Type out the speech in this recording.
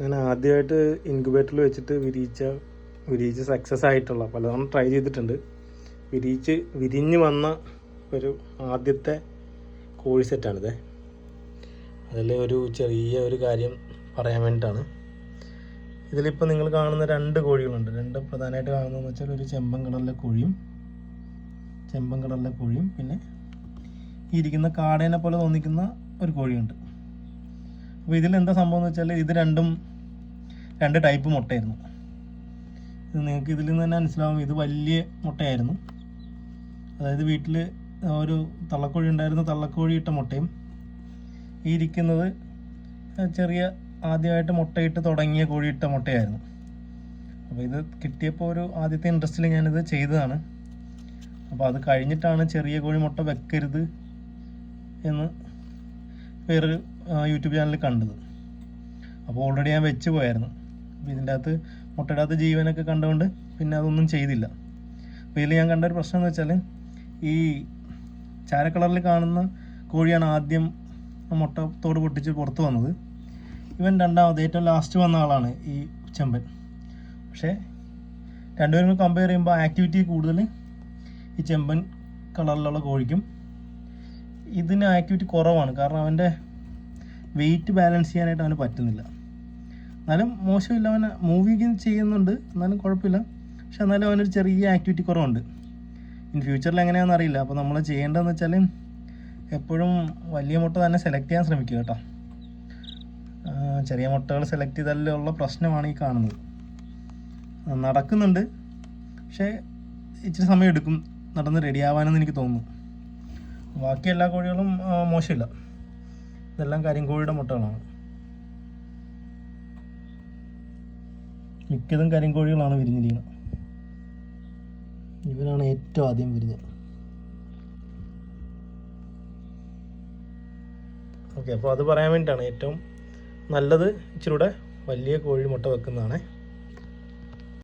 ഞാൻ ആദ്യമായിട്ട് ഇൻക്യുബേറ്ററിൽ വെച്ചിട്ട് വിരിയിച്ച് സക്സസ് ആയിട്ടുള്ള പലതവണ ട്രൈ ചെയ്തിട്ടുണ്ട്. വിരിഞ്ഞ് വന്ന ഒരു ആദ്യത്തെ കോഴി സെറ്റാണിത്. അതിൽ ഒരു ചെറിയ ഒരു കാര്യം പറയാൻ വേണ്ടിയിട്ടാണ്. ഇതിലിപ്പോൾ നിങ്ങൾ കാണുന്ന 2 കോഴികളുണ്ട്. 2 പ്രധാനമായിട്ട് കാണുന്നതെന്ന് വെച്ചാൽ ഒരു ചെമ്പൻ കളറിലെ കോഴിയും പിന്നെ ഈ ഇരിക്കുന്ന കാടേനെ പോലെ തോന്നിക്കുന്ന ഒരു കോഴിയുണ്ട്. അപ്പോൾ ഇതിലെന്താ സംഭവം എന്ന് വെച്ചാൽ ഇത് 2 ടൈപ്പ് മുട്ടയായിരുന്നു. ഇത് നിങ്ങൾക്ക് ഇതിൽ നിന്ന് തന്നെ മനസ്സിലാവും. ഇത് വലിയ മുട്ടയായിരുന്നു. അതായത് വീട്ടിൽ ഒരു തള്ളക്കോഴി ഉണ്ടായിരുന്നു. തള്ളക്കോഴി ഇട്ട മുട്ടയും ഈ ഇരിക്കുന്നത് ചെറിയ ആദ്യമായിട്ട് മുട്ടയിട്ട് തുടങ്ങിയ കോഴി ഇട്ട മുട്ടയായിരുന്നു. അപ്പോൾ ഇത് കിട്ടിയപ്പോൾ ഒരു ആദ്യത്തെ ഇൻട്രസ്റ്റിൽ ഞാനിത് ചെയ്തതാണ്. അപ്പോൾ അത് കഴിഞ്ഞിട്ടാണ് ചെറിയ കോഴി മുട്ട വെക്കരുത് എന്ന് വേറൊരു യൂട്യൂബ് ചാനലിൽ കണ്ടത്. അപ്പോൾ ഓൾറെഡി ഞാൻ വെച്ച് പോയായിരുന്നു. അപ്പോൾ ഇതിൻ്റെ അകത്ത് മുട്ടയുടെ അകത്ത് ജീവനൊക്കെ കണ്ടുകൊണ്ട് പിന്നെ അതൊന്നും ചെയ്തില്ല. അപ്പോൾ ഇതിൽ ഞാൻ കണ്ട ഒരു പ്രശ്നം എന്ന് വെച്ചാൽ ഈ ചാര കളറിൽ കാണുന്ന കോഴിയാണ് ആദ്യം മുട്ടത്തോട് പൊട്ടിച്ച് പുറത്ത് വന്നത്. ഇവൻ രണ്ടാമത് ഏറ്റവും ലാസ്റ്റ് വന്ന ആളാണ് ഈ ചെമ്പൻ. പക്ഷേ രണ്ടുപേരും കമ്പയർ ചെയ്യുമ്പോൾ ആക്ടിവിറ്റി കൂടുതൽ ഈ ചെമ്പൻ കളറിലുള്ള കോഴിക്കും. ഇതിന് ആക്ടിവിറ്റി കുറവാണ്. കാരണം അവൻ്റെ വെയിറ്റ് ബാലൻസ് ചെയ്യാനായിട്ട് അവന് പറ്റുന്നില്ല. എന്നാലും മോശമില്ല, അവൻ മൂവിങ് ചെയ്യുന്നുണ്ട്, എന്നാലും കുഴപ്പമില്ല. പക്ഷെ എന്നാലും അവനൊരു ചെറിയ ആക്ടിവിറ്റി കുറവുണ്ട്. ഇൻ ഫ്യൂച്ചറിൽ എങ്ങനെയാണെന്ന് അറിയില്ല. അപ്പോൾ നമ്മൾ ചെയ്യേണ്ടതെന്ന് വെച്ചാൽ എപ്പോഴും വലിയ മുട്ട തന്നെ സെലക്ട് ചെയ്യാൻ ശ്രമിക്കുക കേട്ടോ. ചെറിയ മുട്ടകൾ സെലക്ട് ചെയ്താലുള്ള പ്രശ്നമാണ് ഈ കാണുന്നത്. നടക്കുന്നുണ്ട്, പക്ഷേ ഇച്ചിരി സമയം എടുക്കും നടന്ന് റെഡി ആവാനെന്ന് എനിക്ക് തോന്നുന്നു. ബാക്കി എല്ലാ കോഴികളും മോശമില്ല. ഇതെല്ലാം കരിങ്കോഴിയുടെ മുട്ടകളാണ്. മിക്കതും കരിങ്കോഴികളാണ് വിരിഞ്ഞിരിക്കുന്നത്. ഇവനാണ് ഏറ്റവും ആദ്യം വിരിഞ്ഞത്. ഓക്കെ, അപ്പോൾ അത് പറയാൻ വേണ്ടിയിട്ടാണ് ഏറ്റവും നല്ലത് ഇച്ചിരി കൂടെ വലിയ കോഴി മുട്ട വെക്കുന്നതാണ്.